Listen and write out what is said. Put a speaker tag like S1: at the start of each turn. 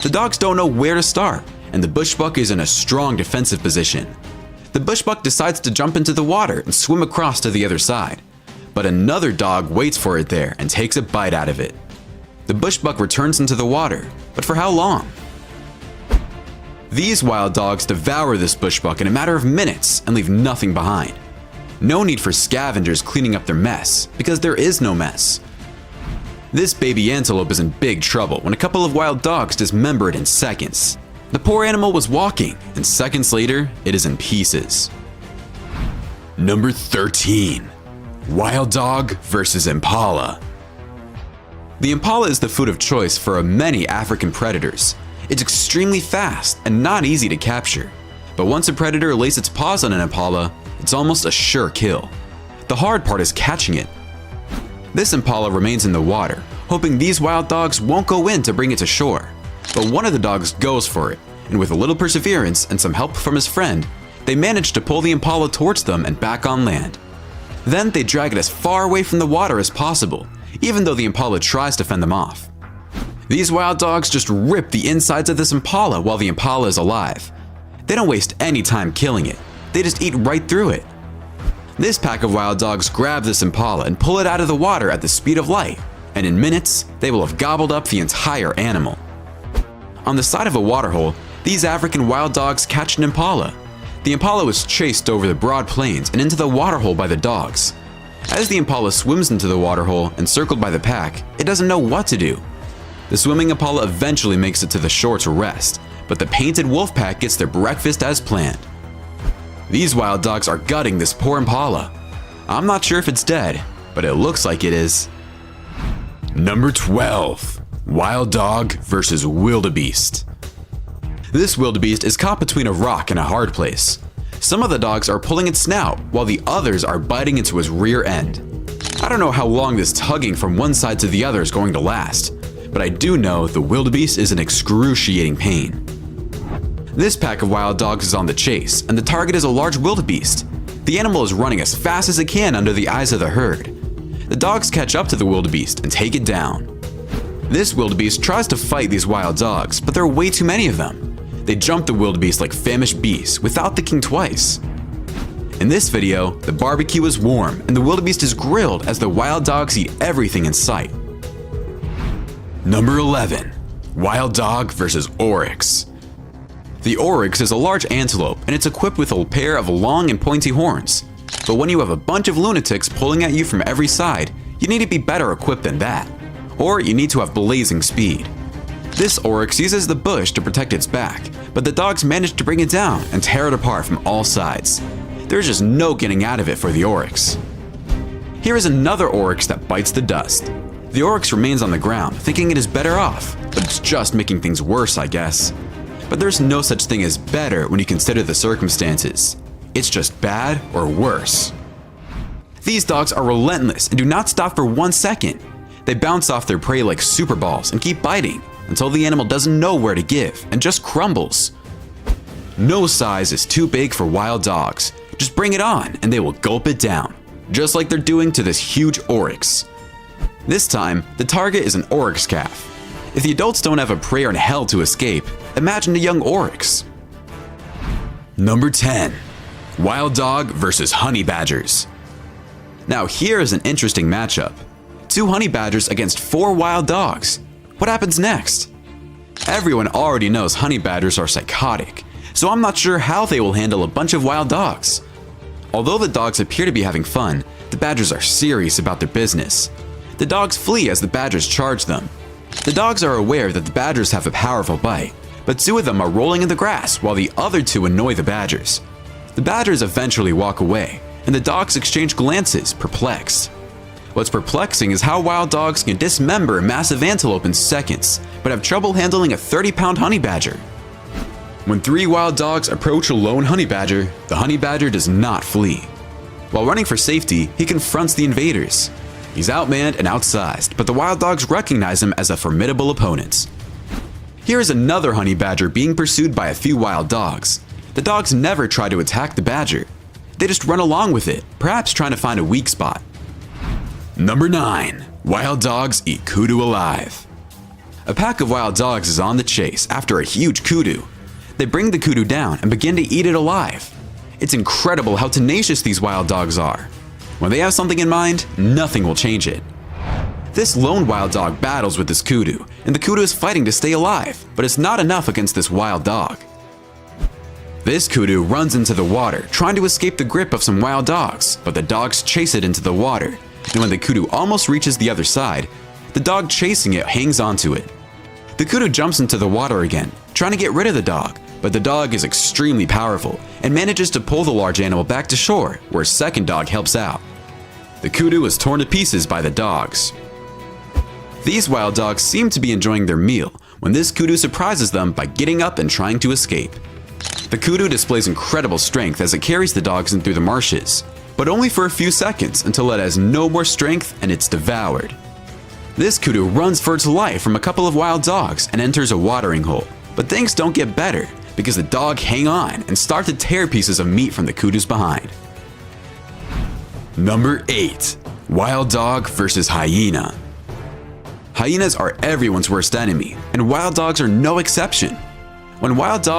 S1: The dogs don't know where to start, and the bushbuck is in a strong defensive position. The bushbuck decides to jump into the water and swim across to the other side, but another dog waits for it there and takes a bite out of it. The bushbuck returns into the water, but for how long? These wild dogs devour this bushbuck in a matter of minutes and leave nothing behind. No need for scavengers cleaning up their mess, because there is no mess. This baby antelope is in big trouble when a couple of wild dogs dismember it in seconds. The poor animal was walking, and seconds later, it is in pieces. Number 13. Wild dog versus impala. The impala is the food of choice for many African predators. It's extremely fast and not easy to capture. But once a predator lays its paws on an impala, it's almost a sure kill. The hard part is catching it. This impala remains in the water, hoping these wild dogs won't go in to bring it to shore. But one of the dogs goes for it, and with a little perseverance and some help from his friend, they manage to pull the impala towards them and back on land. Then they drag it as far away from the water as possible, even though the impala tries to fend them off. These wild dogs just rip the insides of this impala while the impala is alive. They don't waste any time killing it, they just eat right through it. This pack of wild dogs grab this impala and pull it out of the water at the speed of light, and in minutes, they will have gobbled up the entire animal. On the side of a waterhole, these African wild dogs catch an impala. The impala was chased over the broad plains and into the waterhole by the dogs. As the impala swims into the waterhole, encircled by the pack, it doesn't know what to do. The swimming impala eventually makes it to the shore to rest, but the painted wolf pack gets their breakfast as planned. These wild dogs are gutting this poor impala. I'm not sure if it's dead, but it looks like it is. Number 12. Wild dog versus wildebeest. This wildebeest is caught between a rock and a hard place. Some of the dogs are pulling its snout, while the others are biting into his rear end. I don't know how long this tugging from one side to the other is going to last, but I do know the wildebeest is in excruciating pain. This pack of wild dogs is on the chase, and the target is a large wildebeest. The animal is running as fast as it can under the eyes of the herd. The dogs catch up to the wildebeest and take it down. This wildebeest tries to fight these wild dogs, but there are way too many of them. They jump the wildebeest like famished beasts without thinking twice. In this video, the barbecue is warm and the wildebeest is grilled as the wild dogs eat everything in sight. Number 11. Wild dog versus oryx. The oryx is a large antelope and it's equipped with a pair of long and pointy horns. But when you have a bunch of lunatics pulling at you from every side, you need to be better equipped than that. Or you need to have blazing speed. This oryx uses the bush to protect its back, but the dogs manage to bring it down and tear it apart from all sides. There's just no getting out of it for the oryx. Here is another oryx that bites the dust. The oryx remains on the ground, thinking it is better off, but it's just making things worse, I guess. But there's no such thing as better when you consider the circumstances. It's just bad or worse. These dogs are relentless and do not stop for 1 second. They bounce off their prey like super balls and keep biting until the animal doesn't know where to give and just crumbles. No size is too big for wild dogs. Just bring it on and they will gulp it down, just like they're doing to this huge oryx. This time, the target is an oryx calf. If the adults don't have a prayer in hell to escape, imagine a young oryx. Number 10. Wild dog versus honey badgers. Now here is an interesting matchup. 2 honey badgers against 4 wild dogs. What happens next? Everyone already knows honey badgers are psychotic, so I'm not sure how they will handle a bunch of wild dogs. Although the dogs appear to be having fun, the badgers are serious about their business. The dogs flee as the badgers charge them. The dogs are aware that the badgers have a powerful bite, but 2 of them are rolling in the grass while the other 2 annoy the badgers. The badgers eventually walk away, and the dogs exchange glances, perplexed. What's perplexing is how wild dogs can dismember a massive antelope in seconds, but have trouble handling a 30-pound honey badger. When 3 wild dogs approach a lone honey badger, the honey badger does not flee. While running for safety, he confronts the invaders. He's outmanned and outsized, but the wild dogs recognize him as a formidable opponent. Here is another honey badger being pursued by a few wild dogs. The dogs never try to attack the badger. They just run along with it, perhaps trying to find a weak spot. Number 9. Wild dogs eat kudu alive. A pack of wild dogs is on the chase after a huge kudu. They bring the kudu down and begin to eat it alive. It's incredible how tenacious these wild dogs are. When they have something in mind, nothing will change it. This lone wild dog battles with this kudu, and the kudu is fighting to stay alive, but it's not enough against this wild dog. This kudu runs into the water, trying to escape the grip of some wild dogs, but the dogs chase it into the water, and when the kudu almost reaches the other side, the dog chasing it hangs onto it. The kudu jumps into the water again, trying to get rid of the dog, but the dog is extremely powerful and manages to pull the large animal back to shore, where a second dog helps out. The kudu is torn to pieces by the dogs. These wild dogs seem to be enjoying their meal when this kudu surprises them by getting up and trying to escape. The kudu displays incredible strength as it carries the dogs in through the marshes, but only for a few seconds until it has no more strength and it's devoured. This kudu runs for its life from a couple of wild dogs and enters a watering hole, but things don't get better because the dog hang on and start to tear pieces of meat from the kudus behind. Number 8. Wild dog versus hyena. Hyenas are everyone's worst enemy, and wild dogs are no exception. When wild dogs